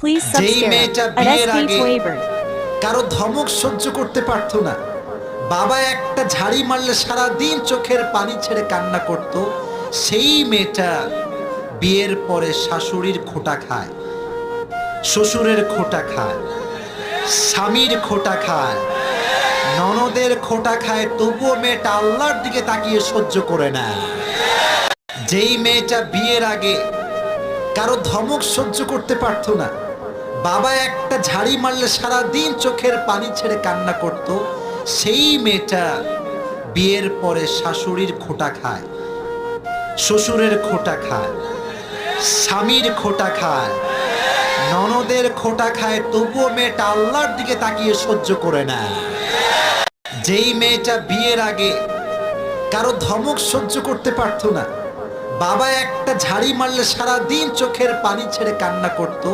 Please যেই subscribe মেয়েটা at বিয়ের SP আগে Flavor. কারো ধমক সহ্য করতে পারতো না, বাবা একটা ঝাড়ি মারলে সারা দিন চোখের পানি ছেড়ে কান্না করত, সেই মেয়েটা বিয়ের পরে শাশুড়ির খোঁটা খায়, শ্বশুরের খোঁটা খায়, স্বামীর খোঁটা খায়, ননদের খোঁটা খায়, তবুও মেয়েটা আল্লাহর দিকে তাকিয়ে সহ্য করে নেয়। যেই মেয়েটা বিয়ের আগে কারো ধমক সহ্য করতে পারতো না, বাবা একটা ঝাড়ি মারলে সারা দিন চোখের পানি ছেড়ে কান্না করত, সেই মেয়েটা বিয়ের পরে শাশুড়ির খোঁটা খায়, শ্বশুরের খোঁটা খায়, স্বামীর খোঁটা খায়, ননদের খোঁটা খায়, তবুও মেয়েটা আল্লাহর দিকে তাকিয়ে সহ্য করে নেয়। যেই মেয়েটা বিয়ের আগে কারো ধমক সহ্য করতে পারতো না, বাবা একটা ঝাড়ি মারলে সারা দিন চোখের পানি ছেড়ে কান্না করত,